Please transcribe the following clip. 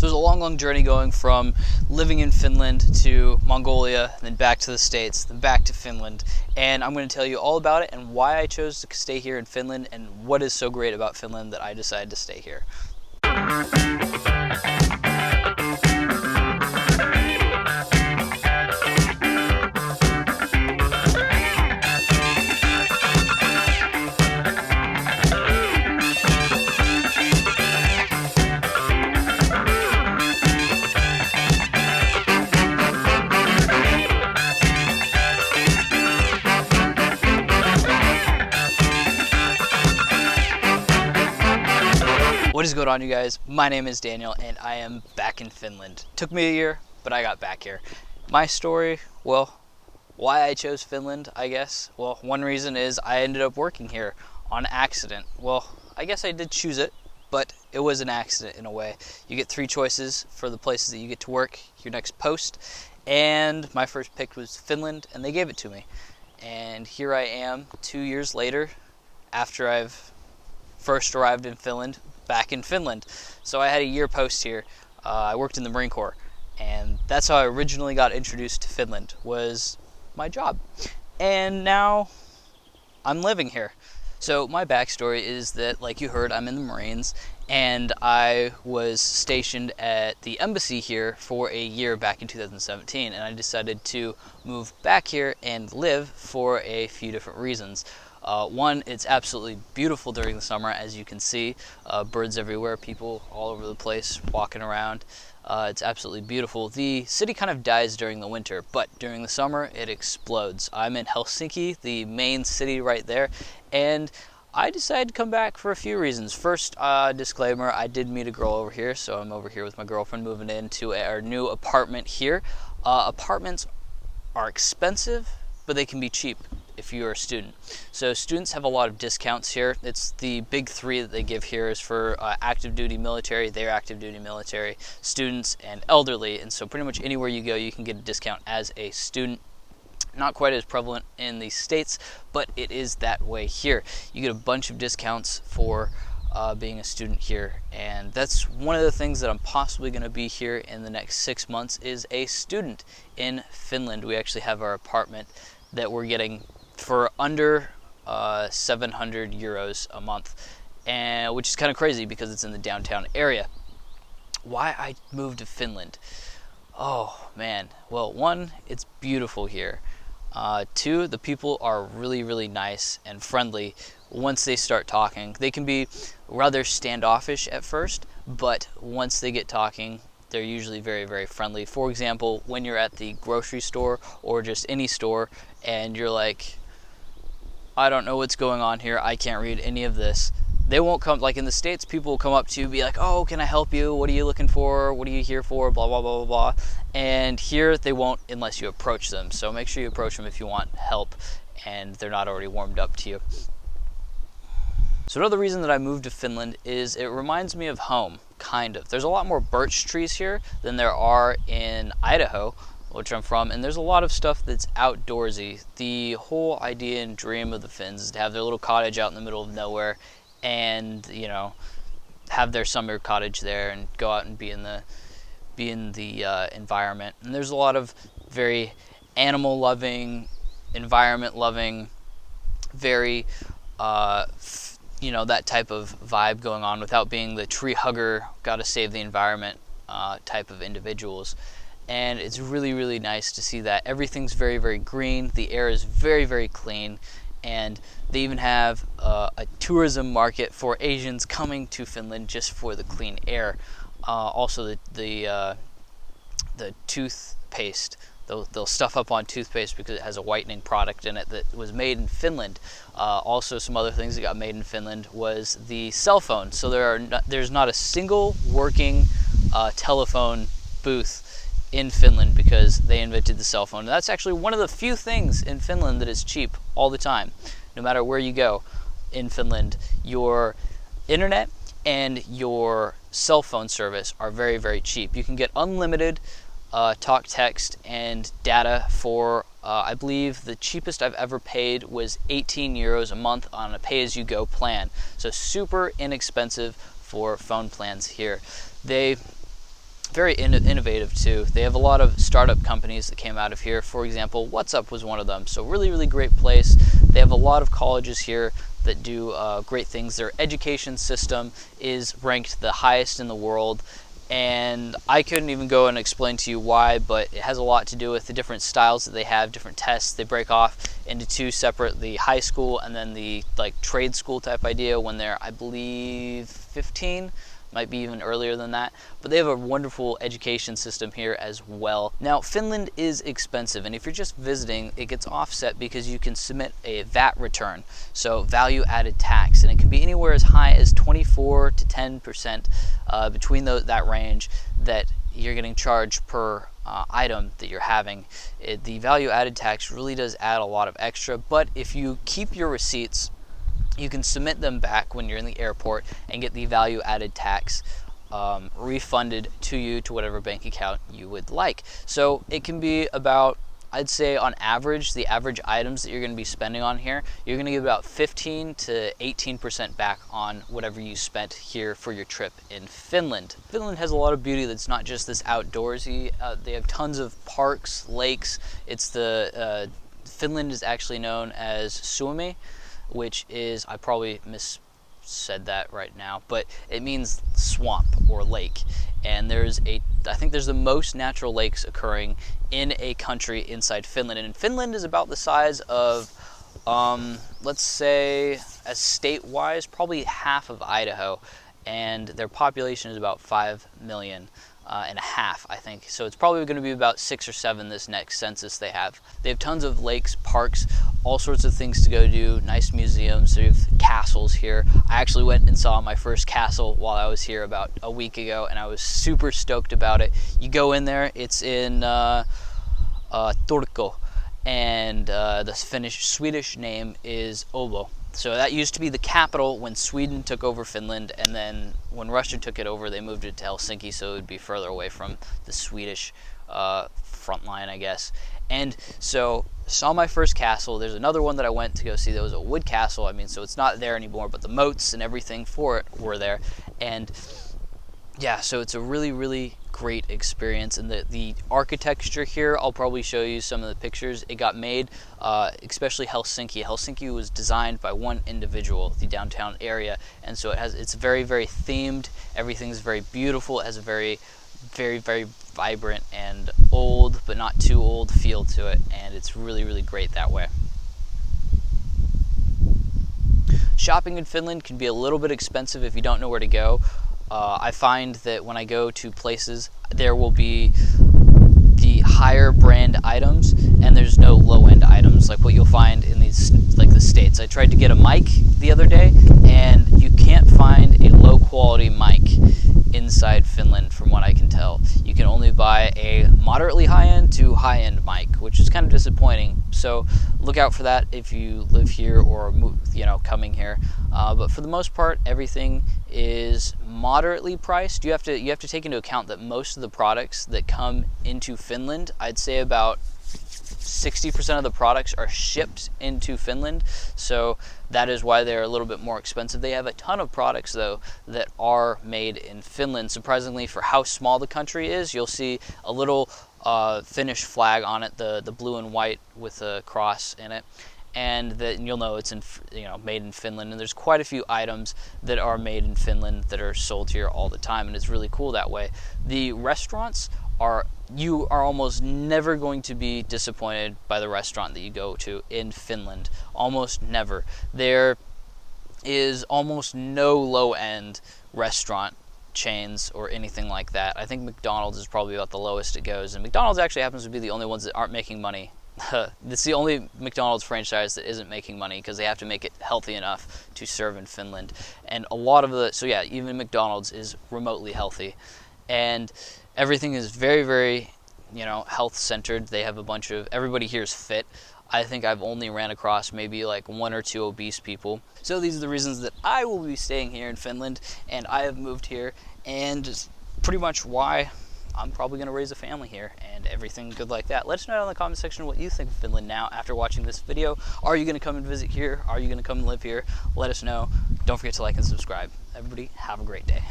So it was a long journey going from living in Finland to Mongolia, and then back to the States, then back to Finland. And I'm going to tell you all about it and why I chose to stay here in Finland and what is so great about Finland that I decided to stay here. What is going on, you guys? My name is Daniel and I am back in Finland. Took me a year, but I got back here. My story, well, why I chose Finland, I guess. Well, one reason is I ended up working here on accident. Well, I guess I did choose it, but it was an accident in a way. You get 3 choices for the places that you get to work, your next post, and my first pick was Finland, and they gave it to me. And here I am 2 years later, after I've first arrived in Finland, back in Finland. So I had a year post here. I worked in the Marine Corps, and that's how I originally got introduced to Finland, was my job. And now I'm living here. So my backstory is that, like you heard, I'm in the Marines, and I was stationed at the embassy here for a year back in 2017, and I decided to move back here and live for a few different reasons. One, it's absolutely beautiful during the summer, as you can see. Birds everywhere, people all over the place walking around. It's absolutely beautiful. The city kind of dies during the winter, but during the summer it explodes. I'm in Helsinki, the main city right there, and I decided to come back for a few reasons. First, disclaimer, I did meet a girl over here, so I'm over here with my girlfriend moving into our new apartment here. Apartments are expensive, but they can be cheap if you're a student. So students have a lot of discounts here. It's the big 3 that they give here is for active duty military, their active duty military, students, and elderly. And so pretty much anywhere you go, you can get a discount as a student. Not quite as prevalent in the States, but it is that way here. You get a bunch of discounts for being a student here, and that's one of the things that I'm possibly going to be here in the next 6 months, is a student in Finland. We actually have our apartment that we're getting for under 700 euros a month, and which is kind of crazy because it's in the downtown area. Why I moved to Finland? Oh man, well, 1, it's beautiful here. 2, the people are really nice and friendly. Once they start talking, they can be rather standoffish at first, but once they get talking, they're usually very friendly. For example, when you're at the grocery store or just any store and you're like, I don't know what's going on here, I can't read any of this, they won't come. Like in the States, people will come up to you and be like, oh, can I help you? What are you looking for? What are you here for? Blah, blah, blah, blah, blah. And here they won't unless you approach them. So make sure you approach them if you want help and they're not already warmed up to you. So another reason that I moved to Finland is it reminds me of home, kind of. There's a lot more birch trees here than there are in Idaho, which I'm from, and there's a lot of stuff that's outdoorsy. The whole idea and dream of the Finns is to have their little cottage out in the middle of nowhere and, you know, have their summer cottage there and go out and be in the environment. And there's a lot of very animal loving, environment loving, very you know, that type of vibe going on without being the tree hugger, gotta save the environment type of individuals. And it's really nice to see that. Everything's very green, the air is very clean, and they even have a tourism market for Asians coming to Finland just for the clean air. Also the toothpaste, they'll stuff up on toothpaste because it has a whitening product in it that was made in Finland. Also, some other things that got made in Finland was the cell phone. So there's not a single working telephone booth in Finland because they invented the cell phone. And that's actually one of the few things in Finland that is cheap all the time. No matter where you go in Finland, your internet and your cell phone service are very cheap. You can get unlimited talk, text, and data for, I believe the cheapest I've ever paid was 18 euros a month on a pay-as-you-go plan. So super inexpensive for phone plans here. They very innovative too. They have a lot of startup companies that came out of here. For example, What's Up was one of them. So really great place. They have a lot of colleges here that do great things. Their education system is ranked the highest in the world, and I couldn't even go and explain to you why, but it has a lot to do with the different styles that they have, different tests. They break off into two separate, the high school and then the like trade school type idea when they're, I believe, 15. Might be even earlier than that, but they have a wonderful education system here as well. Now, Finland is expensive, and if you're just visiting, it gets offset because you can submit a VAT return, so value added tax, and it can be anywhere as high as 24 to 10% between that range that you're getting charged per item that you're having. The value added tax really does add a lot of extra, but if you keep your receipts, you can submit them back when you're in the airport and get the value added tax refunded to you to whatever bank account you would like. So it can be about, I'd say on average, the average items that you're going to be spending on here, you're going to get about 15 to 18% back on whatever you spent here for your trip in Finland. Finland has a lot of beauty that's not just this outdoorsy. They have tons of parks, lakes. Finland is actually known as Suomi, which is, I probably missaid that right now, but it means swamp or lake. And I think there's the most natural lakes occurring in a country inside Finland. And Finland is about the size of, let's say, as state-wise, probably half of Idaho. And their population is about 5 million. And a half, I think. So it's probably going to be about 6 or 7 this next census they have. They have tons of lakes, parks, all sorts of things to go do, nice museums. They have castles here. I actually went and saw my first castle while I was here about a week ago, and I was super stoked about it. You go in there, it's in Turku, and the Swedish name is Åbo. So that used to be the capital when Sweden took over Finland, and then when Russia took it over, they moved it to Helsinki, so it would be further away from the Swedish front line, I guess. And so saw my first castle. There's another one that I went to go see that was a wood castle. I mean, so it's not there anymore, but the moats and everything for it were there. And yeah, so it's a really great experience. And the architecture here, I'll probably show you some of the pictures. It got made, especially Helsinki. Helsinki was designed by one individual, the downtown area, and so it's very themed. Everything's very beautiful. It has a very vibrant and old, but not too old feel to it, and it's really great that way. Shopping in Finland can be a little bit expensive if you don't know where to go. I find that when I go to places, there will be the higher brand items and there's no low end items like what you'll find in these, like the States. I tried to get a mic the other day and you can't find a low quality mic inside Finland from what I can tell. You can only buy a moderately high-end to high-end mic, which is kind of disappointing. So look out for that if you live here or coming here. But for the most part, everything is moderately priced. You have to take into account that most of the products that come into Finland, I'd say about 60% of the products are shipped into Finland, so that is why they're a little bit more expensive. They have a ton of products though that are made in Finland. Surprisingly, for how small the country is, you'll see a little Finnish flag on it, the blue and white with a cross in it, and then you'll know it's made in Finland. And there's quite a few items that are made in Finland that are sold here all the time, and it's really cool that way. The restaurants you are almost never going to be disappointed by the restaurant that you go to in Finland. Almost never. There is almost no low-end restaurant chains or anything like that. I think McDonald's is probably about the lowest it goes, and McDonald's actually happens to be the only ones that aren't making money. It's the only McDonald's franchise that isn't making money because they have to make it healthy enough to serve in Finland. And a lot of even McDonald's is remotely healthy. And everything is very health centered. They have everybody here is fit. I think I've only ran across maybe like 1 or 2 obese people. So these are the reasons that I will be staying here in Finland, and I have moved here, and pretty much why I'm probably going to raise a family here and everything good like that. Let us know in the comment section what you think of Finland now after watching this video. Are you going to come and visit here? Are you going to come and live here? Let us know. Don't forget to like and subscribe. Everybody, have a great day.